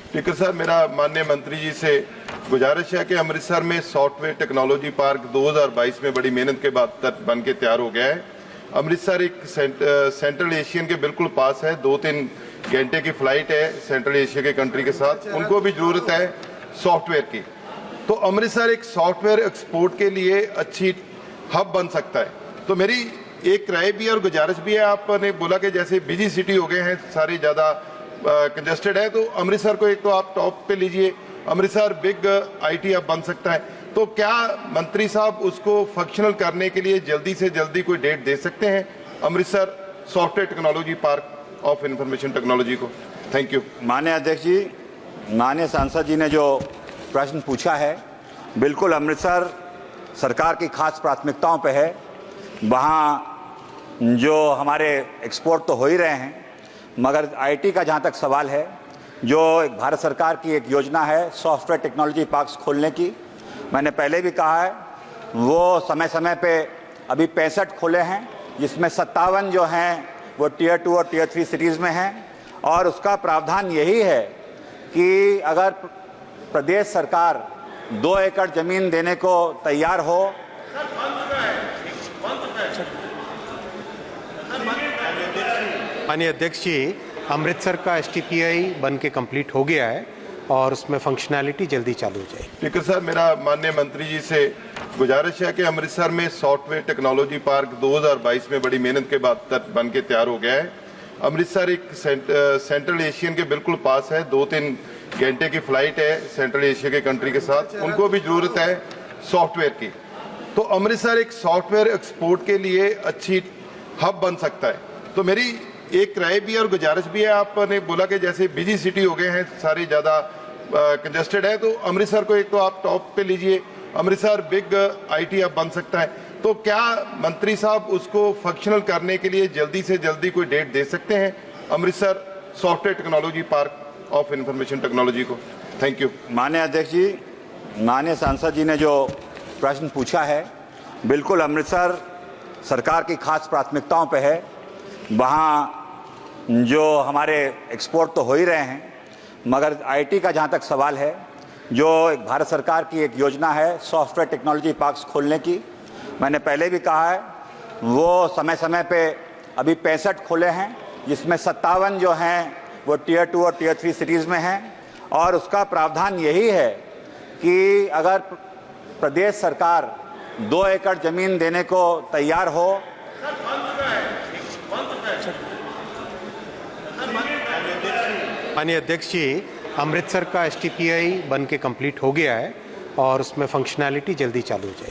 Speaker साहब, मेरा माननीय मंत्री जी से गुजारिश है कि अमृतसर में सॉफ्टवेयर टेक्नोलॉजी पार्क 2022 में बड़ी मेहनत के बाद बन के तैयार हो गया है। अमृतसर एक सेंट्रल एशियन के बिल्कुल पास है, 2-3 घंटे की फ्लाइट है सेंट्रल एशिया के कंट्री के साथ। उनको भी जरूरत है सॉफ्टवेयर की, तो अमृतसर एक सॉफ्टवेयर एक्सपोर्ट के लिए अच्छी हब बन सकता है। तो मेरी एक राय भी है और गुजारिश भी है। आपने बोला कि जैसे बिजी सिटी हो गए हैं, सारे ज़्यादा कंजेस्टेड है, तो अमृतसर को एक तो आप टॉप पे लीजिए। अमृतसर बिग आईटी हब बन सकता है, तो क्या मंत्री साहब उसको फंक्शनल करने के लिए जल्दी से जल्दी कोई डेट दे सकते हैं Amritsar software technology park of information technology को? Thank you. माननीय अध्यक्ष जी, माननीय सांसद जी ने जो प्रश्न पूछा है, बिल्कुल अमृतसर सरकार की खास प्राथमिकताओं पे है। वहाँ जो हमारे एक्सपोर्ट तो हो ही रहे हैं, मगर आईटी का जहाँ तक सवाल है, जो एक भारत सरकार की एक योजना है सॉफ्टवेयर टेक्नोलॉजी पार्क्स खोलने की, मैंने पहले भी कहा है, वो समय समय पे अभी 65 खोले हैं, जिसमें 57 जो हैं वो टियर 2 और टियर 3 सिटीज़ में हैं। और उसका प्रावधान यही है कि अगर प्रदेश सरकार 2 एकड़ ज़मीन देने को तैयार हो, माननीय अध्यक्ष जी, अमृतसर का एसटीपीआई बन के कंप्लीट हो गया है और उसमें फंक्शनैलिटी जल्दी चालू हो जाएगी। स्पीकर साहब, मेरा माननीय मंत्री जी से गुजारिश है कि अमृतसर में सॉफ्टवेयर टेक्नोलॉजी पार्क 2022 में बड़ी मेहनत के बाद बन के तैयार हो गया है। अमृतसर एक सेंट्रल एशियन के बिल्कुल पास है, 2-3 घंटे की फ्लाइट है सेंट्रल एशिया के कंट्री के साथ। उनको भी जरूरत है सॉफ्टवेयर की, तो अमृतसर एक सॉफ्टवेयर एक्सपोर्ट के लिए अच्छी हब बन सकता है। तो मेरी एक राय भी है और गुजारिश भी है। आपने बोला कि जैसे बिजी सिटी हो गए हैं, सारे ज़्यादा कंजेस्टेड है, तो अमृतसर को एक तो आप टॉप पे लीजिए। अमृतसर बिग आईटी हब बन सकता है, तो क्या मंत्री साहब उसको फंक्शनल करने के लिए जल्दी से जल्दी कोई डेट दे सकते हैं Amritsar software technology park of information technology को? Thank you. माननीय अध्यक्ष जी, माननीय सांसद जी ने जो प्रश्न पूछा है, बिल्कुल अमृतसर सरकार की खास प्राथमिकताओं पे है। वहाँ जो हमारे एक्सपोर्ट तो हो ही रहे हैं, मगर आईटी का जहाँ तक सवाल है, जो एक भारत सरकार की एक योजना है सॉफ्टवेयर टेक्नोलॉजी पार्क्स खोलने की, मैंने पहले भी कहा है, वो समय समय पे अभी 65 खोले हैं, जिसमें 57 जो हैं वो टियर 2 और टियर 3 सिटीज़ में हैं। और उसका प्रावधान यही है कि अगर प्रदेश सरकार 2 एकड़ ज़मीन देने को तैयार हो, माननीय अध्यक्ष जी, अमृतसर का एसटीपीआई बन के कंप्लीट हो गया है और उसमें फंक्शनैलिटी जल्दी चालू हो जाएगी।